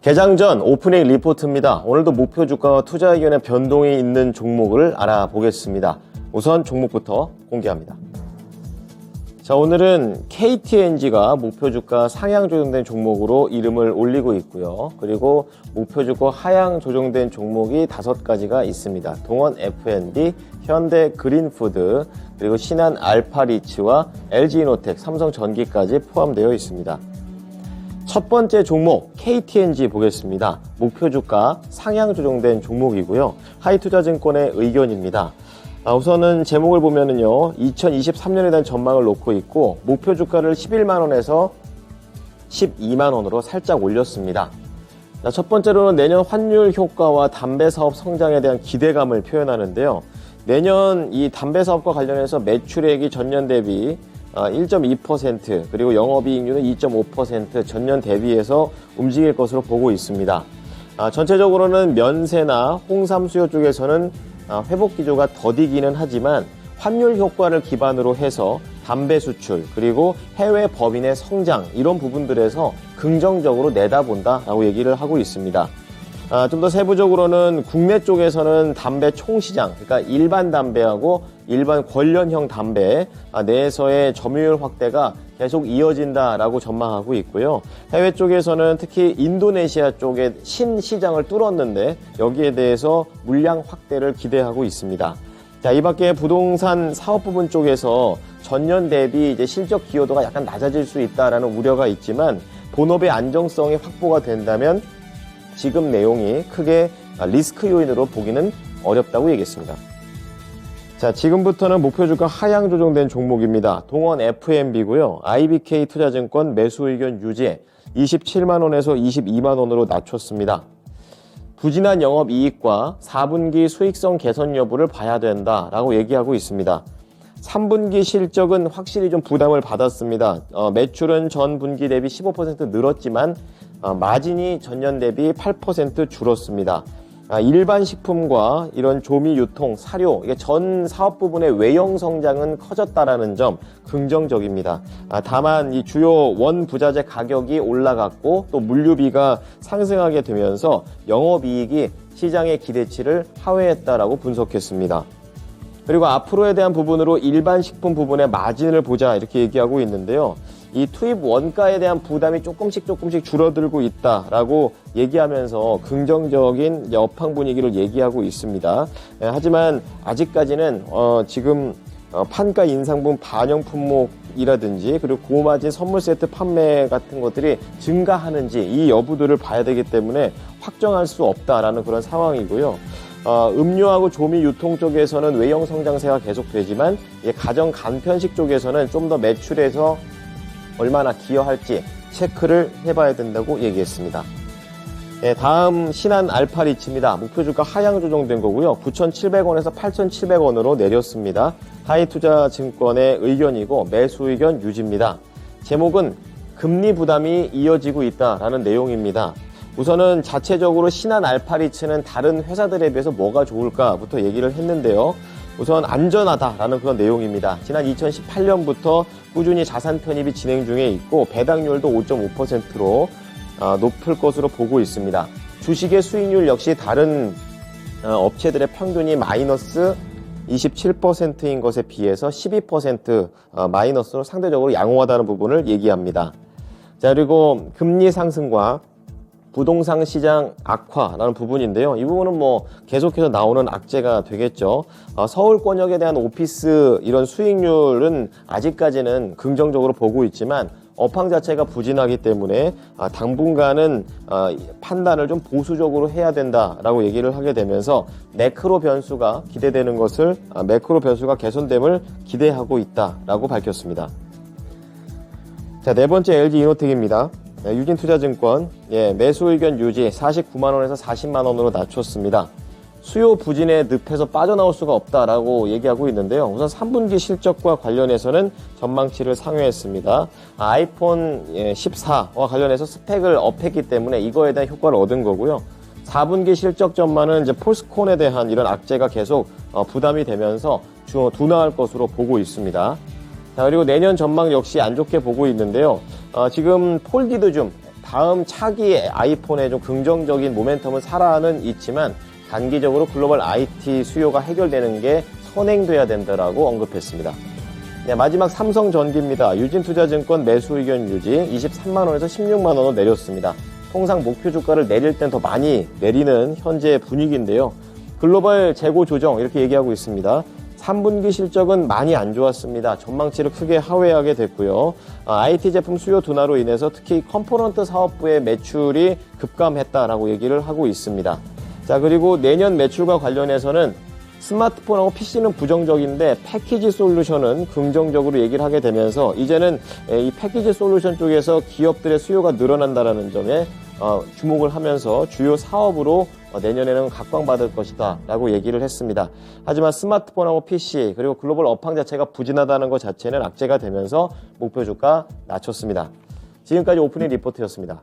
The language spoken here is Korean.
개장 전 오프닝 리포트입니다. 오늘도 목표 주가와 투자 의견의 변동이 있는 종목을 알아보겠습니다. 우선 종목부터 공개합니다. 자, 오늘은 KTNG가 목표 주가 상향 조정된 종목으로 이름을 올리고 있고요. 그리고 목표 주가 하향 조정된 종목이 5가지가 있습니다. 동원 F&B, 현대 그린푸드, 그리고 신한 알파리츠와 LG이노텍, 삼성전기까지 포함되어 있습니다. 첫 번째 종목 KTNG 보겠습니다. 목표 주가 상향 조정된 종목이고요. 하이투자증권의 의견입니다. 우선은 제목을 보면은요, 2023년에 대한 전망을 놓고 있고, 목표 주가를 11만원에서 12만원으로 살짝 올렸습니다. 첫 번째로는 내년 환율 효과와 담배 사업 성장에 대한 기대감을 표현하는데요. 내년 이 담배 사업과 관련해서 매출액이 전년 대비 1.2%, 그리고 영업이익률은 2.5% 전년 대비해서 움직일 것으로 보고 있습니다. 전체적으로는 면세나 홍삼 수요 쪽에서는 회복 기조가 더디기는 하지만 환율 효과를 기반으로 해서 담배 수출, 그리고 해외 법인의 성장, 이런 부분들에서 긍정적으로 내다본다라고 얘기를 하고 있습니다. 좀 더 세부적으로는 국내 쪽에서는 담배 총시장, 그러니까 일반 담배하고 일반 관련형 담배 내에서의 점유율 확대가 계속 이어진다라고 전망하고 있고요. 해외 쪽에서는 특히 인도네시아 쪽에 신시장을 뚫었는데 여기에 대해서 물량 확대를 기대하고 있습니다. 자, 이 밖에 부동산 사업 부분 쪽에서 전년 대비 이제 실적 기여도가 약간 낮아질 수 있다라는 우려가 있지만 본업의 안정성이 확보가 된다면 지금 내용이 크게 리스크 요인으로 보기는 어렵다고 얘기했습니다. 자, 지금부터는 목표 주가 하향 조정된 종목입니다. 동원 F&B고요. IBK 투자증권 매수 의견 유지, 27만원에서 22만원으로 낮췄습니다. 부진한 영업이익과 4분기 수익성 개선 여부를 봐야 된다라고 얘기하고 있습니다. 3분기 실적은 확실히 좀 부담을 받았습니다. 매출은 전 분기 대비 15% 늘었지만 마진이 전년 대비 8% 줄었습니다. 일반 식품과 이런 조미 유통, 사료, 이게 전 사업 부분의 외형 성장은 커졌다라는 점 긍정적입니다. 다만 이 주요 원 부자재 가격이 올라갔고 또 물류비가 상승하게 되면서 영업이익이 시장의 기대치를 하회했다라고 분석했습니다. 그리고 앞으로에 대한 부분으로 일반 식품 부분의 마진을 보자 이렇게 얘기하고 있는데요. 이 투입 원가에 대한 부담이 조금씩 줄어들고 있다라고 얘기하면서 긍정적인 업황 분위기를 얘기하고 있습니다. 하지만 아직까지는 지금 판가 인상분 반영 품목이라든지 그리고 고마진 선물 세트 판매 같은 것들이 증가하는지 이 여부들을 봐야 되기 때문에 확정할 수 없다라는 그런 상황이고요. 음료하고 조미 유통 쪽에서는 외형 성장세가 계속되지만 가정 간편식 쪽에서는 좀 더 매출에서 얼마나 기여할지 체크를 해봐야 된다고 얘기했습니다. 다음 신한 알파리츠입니다. 목표 주가 하향 조정된 거고요. 9,700원에서 8,700원으로 내렸습니다. 하이투자증권의 의견이고 매수 의견 유지입니다. 제목은 금리 부담이 이어지고 있다라는 내용입니다. 우선은 자체적으로 신한 알파리츠는 다른 회사들에 비해서 뭐가 좋을까부터 얘기를 했는데요. 우선 안전하다라는 그런 내용입니다. 지난 2018년부터 꾸준히 자산 편입이 진행 중에 있고 배당률도 5.5%로 높을 것으로 보고 있습니다. 주식의 수익률 역시 다른 업체들의 평균이 마이너스 27%인 것에 비해서 12% 마이너스로 상대적으로 양호하다는 부분을 얘기합니다. 자, 그리고 금리 상승과 부동산 시장 악화라는 부분인데요. 이 부분은 뭐 계속해서 나오는 악재가 되겠죠. 서울권역에 대한 오피스 이런 수익률은 아직까지는 긍정적으로 보고 있지만 업황 자체가 부진하기 때문에 당분간은 판단을 좀 보수적으로 해야 된다라고 얘기를 하게 되면서 매크로 변수가 기대되는 것을 매크로 변수가 개선됨을 기대하고 있다라고 밝혔습니다. 자, 네 번째 LG이노텍입니다. 유진투자증권 매수 의견 유지 49만원에서 40만원으로 낮췄습니다. 수요 부진의 늪에서 빠져나올 수가 없다라고 얘기하고 있는데요. 우선 3분기 실적과 관련해서는 전망치를 상회했습니다. 아이폰 14와 관련해서 스펙을 업했기 때문에 이거에 대한 효과를 얻은 거고요. 4분기 실적 전망은 이제 폴스콘에 대한 이런 악재가 계속 부담이 되면서 둔화할 것으로 보고 있습니다. 자, 그리고 내년 전망 역시 안 좋게 보고 있는데요. 지금 폴디드 줌 다음 차기 아이폰의 좀 긍정적인 모멘텀은 살아는 있지만 단기적으로 글로벌 IT 수요가 해결되는 게 선행돼야 된다라고 언급했습니다. 네, 마지막 삼성전기입니다. 유진투자증권 매수 의견 유지 23만 원에서 16만 원으로 내렸습니다. 통상 목표 주가를 내릴 땐 더 많이 내리는 현재 분위기인데요. 글로벌 재고 조정 이렇게 얘기하고 있습니다. 3분기 실적은 많이 안 좋았습니다. 전망치를 크게 하회하게 됐고요. IT 제품 수요 둔화로 인해서 특히 컴포넌트 사업부의 매출이 급감했다라고 얘기를 하고 있습니다. 자, 그리고 내년 매출과 관련해서는 스마트폰하고 PC는 부정적인데 패키지 솔루션은 긍정적으로 얘기를 하게 되면서 이제는 이 패키지 솔루션 쪽에서 기업들의 수요가 늘어난다는 점에 주목을 하면서 주요 사업으로 내년에는 각광받을 것이다 라고 얘기를 했습니다. 하지만 스마트폰하고 PC 그리고 글로벌 업황 자체가 부진하다는 것 자체는 악재가 되면서 목표 주가 낮췄습니다. 지금까지 오프닝 리포트였습니다.